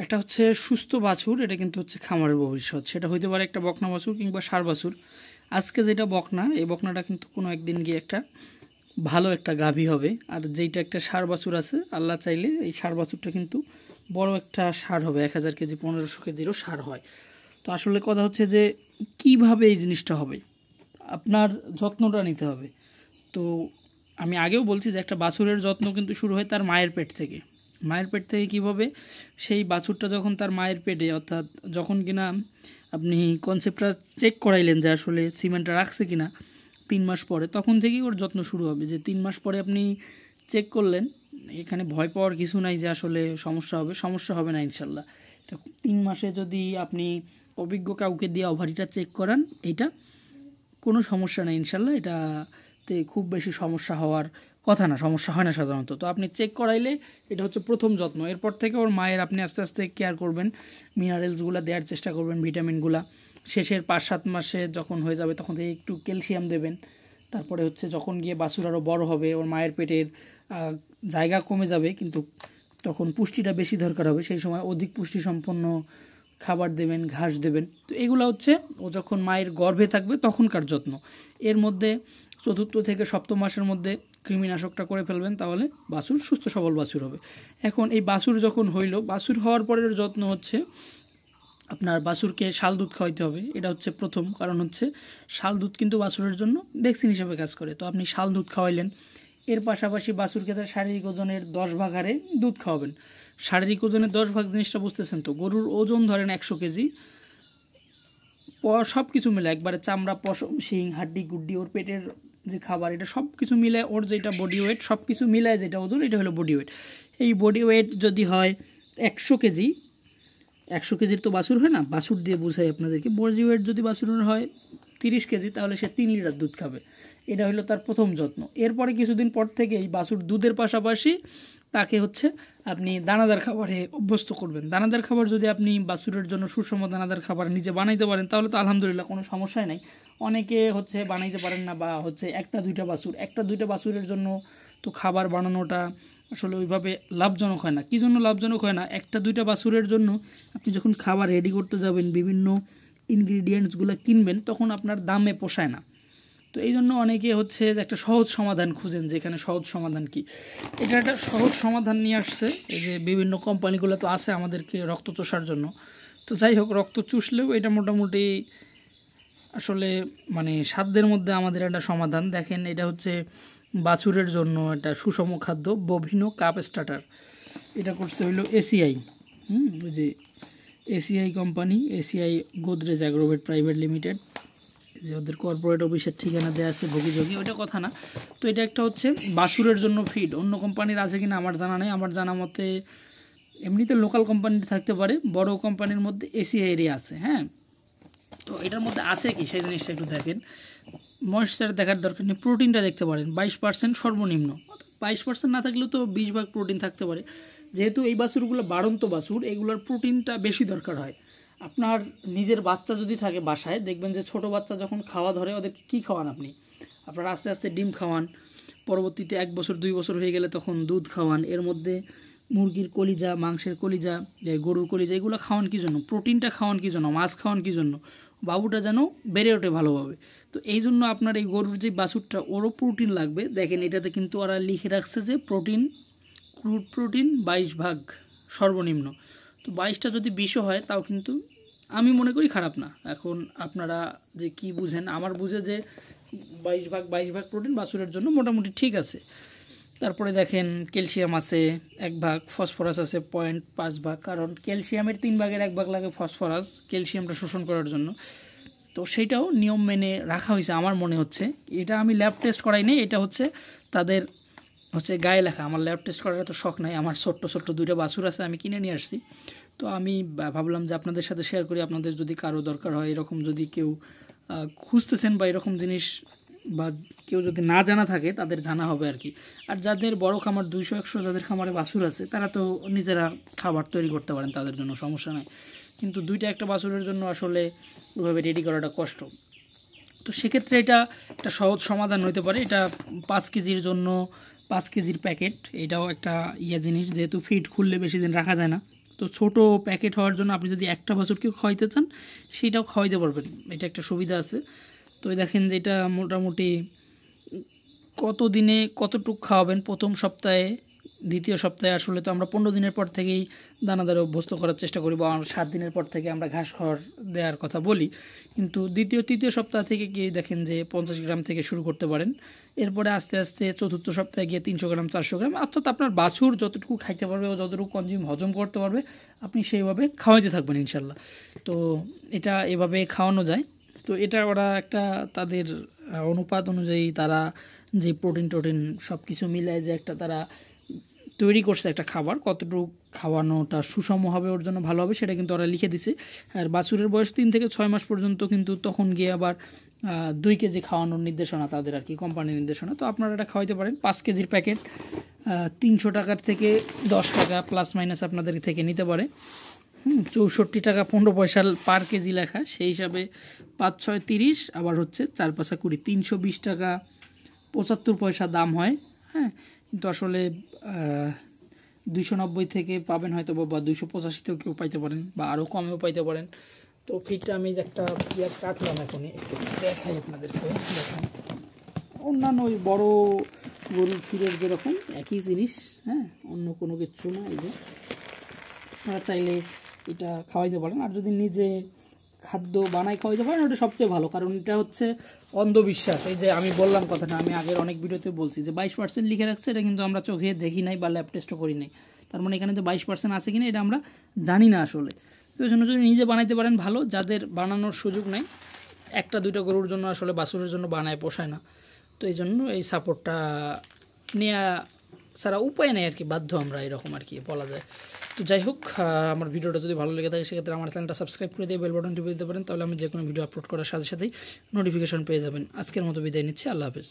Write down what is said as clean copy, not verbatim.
একটা হচ্ছে সুস্থ বাছুর, এটা কিন্তু হচ্ছে খামারের ভবিষ্যৎ। সেটা হইতে পারে একটা বকনা বাছুর কিংবা ষাঁড় বাছুর। আজকে যেটা বকনা, এই বকনাটা কিন্তু কোনো একদিন গিয়ে একটা ভালো একটা গাভী হবে। আর যেইটা একটা ষাঁড় বাছুর আছে, আল্লাহ চাইলে এই ষাঁড় বাছুরটা কিন্তু বড় একটা ষাঁড় হবে, 1000 কেজি 1500 কেজিরও ষাঁড় হয়। তো আসলে কথা হচ্ছে যে কিভাবে এই জিনিসটা হবে, আপনার যত্নটা নিতে হবে। তো আমি আগেও বলছি যে একটা বাছুরের যত্ন কিন্তু শুরু হয় তার মায়ের পেট থেকে। মায়ের পেট থেকে কীভাবে, সেই বাছুরটা যখন তার মায়ের পেটে, অর্থাৎ যখন কিনা আপনি কনসেপ্টটা চেক করাইলেন যে আসলে সিমেন্টটা রাখছে কিনা 3 মাস পরে, তখন থেকেই ওর যত্ন শুরু হবে। যে 3 মাস পরে আপনি চেক করলেন, এখানে ভয় পাওয়ার কিছু নাই যে আসলে সমস্যা হবে না ইনশাল্লাহ। 3 মাসে যদি আপনি অভিজ্ঞ কাউকে দিয়ে ওভারিটা চেক করান, এইটা কোনো সমস্যা নেই ইনশাল্লাহ। এটাতে খুব বেশি সমস্যা হওয়ার কথা না, সমস্যা হয় না সাধারণত। তো আপনি চেক করাইলে এটা হচ্ছে প্রথম যত্ন। এরপর থেকে ওর মায়ের আপনি আস্তে আস্তে কেয়ার করবেন, মিনারেলসগুলো দেওয়ার চেষ্টা করবেন, ভিটামিনগুলো। শেষের 5-7 মাসে যখন হয়ে যাবে তখন থেকে একটু ক্যালসিয়াম দেবেন। তারপরে হচ্ছে যখন গিয়ে বাছুর আরও বড় হবে, ওর মায়ের পেটের জায়গা কমে যাবে, কিন্তু তখন পুষ্টিটা বেশি দরকার হবে, সেই সময় অধিক পুষ্টিসম্পন্ন খাবার দেবেন, ঘাস দেবেন। তো এগুলো হচ্ছে ও যখন মায়ের গর্ভে থাকবে তখনকার যত্ন। এর মধ্যে 4র্থ থেকে 7ম মাসের মধ্যে কৃমিনাশকটা করে ফেলবেন, তাহলে বাছুর সুস্থ সবল বাছুর হবে। এখন এই বাছুর যখন হইল, বাছুর হওয়ার পরের যত্ন হচ্ছে আপনার বাছুরকে শাল দুধ খাওয়াইতে হবে। এটা হচ্ছে প্রথম কারণ, হচ্ছে শাল দুধ কিন্তু বাছুরের জন্য ভ্যাকসিন হিসেবে কাজ করে। তো আপনি শাল দুধ খাওয়াইলেন, এর পাশাপাশি বাছুরকে তার শারীরিক ওজনের 10 ভাগ হারে দুধ খাওয়াবেন। শারীরিক ওজনের 10 ভাগ জিনিসটা বুঝতেছেন তো? গরুর ওজন ধরেন 100 কেজি, সব কিছু মিলে একবারে চামড়া, পশম, শিং, হাড্ডি গুড্ডি, ওর পেটের যে খাবার, এটা সব কিছু মিলে ওর যেটা বডি ওয়েট, সব কিছু মিলায় যেটা ওজন, এটা হলো বডি ওয়েট। এই বডি ওয়েট যদি হয় 100 কেজি, 100 কেজির তো বাছুর হয় না, বাছুর দিয়ে বোঝাই আপনাদেরকে। বডি ওয়েট যদি বাছুরের হয় 30 কেজি, তাহলে সে 3 লিটার দুধ খাবে। এটা হলো তার প্রথম যত্ন। এরপরে কিছুদিন পর থেকে এই বাছুর দুধের পাশাপাশি তাকে হচ্ছে আপনি দানাদার খাবারে অভ্যস্ত করবেন। দানাদার খাবার যদি আপনি বাছুরের জন্য সুষম দানাদার খাবার নিজে বানাইতে পারেন, তাহলে তো আলহামদুলিল্লাহ, কোনো সমস্যাই নাই। অনেকে হচ্ছে বানাইতে পারেন না, বা হচ্ছে একটা দুইটা বাছুরের জন্য তো খাবার বানানোটা আসলে ওইভাবে লাভজনক হয় না। কী জন্য লাভজনক হয় না? একটা দুইটা বাছুরের জন্য আপনি যখন খাবার রেডি করতে যাবেন, বিভিন্ন ইনগ্রিডিয়েন্টসগুলো কিনবেন, তখন আপনার দামে পোষায় না। তো এই জন্য অনেকে হচ্ছে যে একটা সহজ সমাধান খুঁজেন, যেখানে সহজ সমাধান কি, এটা একটা সহজ সমাধান নিয়ে আসছে। এই যে বিভিন্ন কোম্পানিগুলো তো আছে আমাদেরকে রক্ত চষার জন্য। তো যাই হোক, রক্ত চুষলেও এটা মোটামুটি আসলে মানে সাধ্যের মধ্যে আমাদের একটা সমাধান। দেখেন, এটা হচ্ছে বাছুরের জন্য একটা সুষম খাদ্য, বভিনো কাপ স্টার্টার। এটা করতে হইলো এসিআই, ওই যে ACI company, ACI Godrej Agrovet private limited, যে ওদের কর্পোরেট অফিসের ঠিকানা দেওয়া আছে ভোগীযোগী, ওইটা কথা না। তো এটা একটা হচ্ছে বাছুরের জন্য ফিড। অন্য কোম্পানির আছে কিনা আমার জানা নেই। আমার জানা মতে এমনিতে লোকাল কোম্পানির থাকতে পারে, বড় কোম্পানির মধ্যে এসিআই এরিয়া আছে। হ্যাঁ, তো এটার মধ্যে আছে কি সেই জিনিসটা একটু দেখেন। ময়েশ্চার দেখার দরকার নেই, প্রোটিনটা দেখতে পারেন 22% সর্বনিম্ন। 22% না থাকলেও তো 20 ভাগ প্রোটিন থাকতে পারে। যেহেতু এই বাছুরগুলো বাড়ন্ত বাছুর, এগুলোর প্রোটিনটা বেশি দরকার হয়। আপনার নিজের বাচ্চা যদি থাকে বাসায়, দেখবেন যে ছোট বাচ্চা যখন খাওয়া ধরে, ওদেরকে কী খাওয়ান আপনি? আপনারা আস্তে আস্তে ডিম খাওয়ান, পরবর্তীতে 1 বছর 2 বছর হয়ে গেলে তখন দুধ খাওয়ান। এর মধ্যে মুরগির কলিজা, মাংসের কলিজা, গরুর কলিজা, এগুলো খাওয়ান কী জন্য? প্রোটিনটা খাওয়ান কী জন্য? মাছ খাওয়ান কী জন্য? বাবুটা যেন বেড়ে ওঠে ভালোভাবে। তো এই জন্য আপনার এই গরুর যে বাছুরটা, ওরও প্রোটিন লাগবে। দেখেন, এটাতে কিন্তু ওরা লিখে রাখছে যে প্রোটিন, ক্রুড প্রোটিন 22 ভাগ সর্বনিম্ন। তো 22টা যদি 20ও হয়, তাও কিন্তু আমি মনে করি খারাপ না। এখন আপনারা যে কি বুঝেন, আমার বুঝে যে 22 ভাগ প্রোটিন বাছুরের জন্য মোটামুটি ঠিক আছে। তারপরে দেখেন, ক্যালসিয়াম আছে 1 ভাগ, ফসফরাস আছে 0.5 ভাগ, কারণ ক্যালসিয়ামের 3 ভাগের 1 ভাগ লাগে ফসফরাস ক্যালসিয়ামটা শোষণ করার জন্য। তো সেইটাও নিয়ম মেনে রাখা হয়েছে আমার মনে হচ্ছে। এটা আমি ল্যাব টেস্ট করাই নেই, এটা হচ্ছে তাদের হচ্ছে গায়ে লেখা। আমার ল্যাব টেস্ট করার তো শখ নাই, আমার ছোট্ট 2টা বাছুর আছে, আমি কিনে নিয়ে আসছি। তো আমি ভাবলাম যে আপনাদের সাথে শেয়ার করি। আপনাদের যদি কারো দরকার হয়, এরকম যদি কেউ খুঁজতেছেন বা এরকম জিনিস, বা কেউ যদি না জানা থাকে, তাদের জানা হবে আর কি। আর যাদের বড় খামার 200-100 যাদের খামারে বাছুর আছে, তারা তো নিজেরা খাবার তৈরি করতে পারেন, তাদের জন্য সমস্যা নাই। কিন্তু 2টা একটা বাছুরের জন্য আসলে ওইভাবে রেডি করাটা কষ্ট। তো সেক্ষেত্রে এটা একটা সহজ সমাধান হতে পারে। এটা 5 কেজির জন্য 5 কেজির প্যাকেট, এটাও একটা জিনিস। যেহেতু ফিড খুললে বেশি দিন রাখা যায় না, তো ছোট প্যাকেট হওয়ার জন্য আপনি যদি একটা বাছুরকেও খাওয়াইতে চান সেটাও খাওয়াইতে পারবেন, এটা একটা সুবিধা আছে। তো দেখেন যে এটা মোটামুটি কত দিনে কতটুকু খাওয়াবেন, প্রথম সপ্তাহে দ্বিতীয় সপ্তাহে আসলে তো আমরা 15 দিনের পর থেকেই দানাদারে অভ্যস্ত করার চেষ্টা করি, বা 7 দিনের পর থেকে আমরা ঘাস খাওয়ার দেওয়ার কথা বলি। কিন্তু দ্বিতীয় তৃতীয় সপ্তাহ থেকে গিয়ে দেখেন যে 50 গ্রাম থেকে শুরু করতে পারেন, এরপরে আস্তে আস্তে চতুর্থ সপ্তাহে গিয়ে 300 গ্রাম 400 গ্রাম, অর্থাৎ আপনার বাছুর যতটুকু খাইতে পারবে ও যতটুকু হজম করতে পারবে আপনি সেইভাবে খাওয়াইতে থাকবেন ইনশাল্লাহ। তো এটা এভাবে খাওয়ানো যায়। তো এটা ওরা একটা তাদের অনুপাত অনুযায়ী তারা যে প্রোটিন টোটিন সব কিছু মিলায় যে একটা তারা তৈরি করছে একটা খাবার, কতটুকু খাওয়ানোটা সুষম হবে ওর জন্য ভালো হবে সেটা কিন্তু ওরা লিখে দিছে। আর বাছুরের বয়স 3 থেকে 6 মাস পর্যন্ত কিন্তু তখন গিয়ে আবার 2 কেজি খাওয়ানোর নির্দেশনা তাদের আর কি, কোম্পানির নির্দেশনা। তো আপনারা এটা খাওয়াইতে পারেন। 5 কেজির প্যাকেট 300 টাকার থেকে 10 টাকা প্লাস মাইনাস আপনাদের থেকে নিতে পারে। 64 টাকা 15 পয়সা পার কেজি লেখা, সেই হিসাবে 5 6 30, আবার হচ্ছে 4 5 20, 320 টাকা 75 পয়সা দাম হয়। হ্যাঁ, কিন্তু আসলে 290 থেকে পাবেন হয়তো, বা 285-তেও কেউ পাইতে পারেন, বা আরও কমেও পাইতে পারেন। তো ফিডটা আমি একটা পেঁয়াজ কাটলাম, এখনই একটু দেখাই আপনাদেরকে। দেখেন অন্যান্য ওই বড়ো গরুর ফিডের যেরকম একই জিনিস, হ্যাঁ, অন্য কোনো কিছু না। এই যে আপনারা চাইলে এটা খাওয়াইতে পারেন, আর যদি নিজে খাদ্য বানাই খাওয়াইতে পারেন ওটা সবচেয়ে ভালো, কারণ এটা হচ্ছে অন্ধবিশ্বাস। এই যে আমি বললাম কথাটা, আমি আগের অনেক ভিডিওতে বলছি যে 22% লিখে রাখছে, এটা কিন্তু আমরা চোখে দেখি নাই বা ল্যাব টেস্টও করি নাই। তার মানে এখানে যে 22% আছে কিনা এটা আমরা জানি না আসলে। তো এই জন্য যদি নিজে বানাইতে পারেন ভালো, যাদের বানানোর সুযোগ নেই, 1-2টা গরুর জন্য আসলে বাছুরের জন্য বানায় পোষায় না, তো এই জন্য এই সাপোর্টটা নেওয়া ছাড়া উপায় নেই আর কি, বাধ্য আমরা এরকম আর কি বলা যায়। তো যাই হোক, আমার ভিডিওটা যদি ভালো লেগে থাকে সেক্ষেত্রে আমার চ্যানেলটা সাবস্ক্রাইব করে দিয়ে বেল বাটন টিপে দিতে পারেন, তাহলে আমি যে কোনো ভিডিও আপলোড করার সাথে সাথেই নোটিফিকেশন পেয়ে যাবেন। আজকের মতো বিদায় নিচ্ছি, আল্লাহ হাফেজ।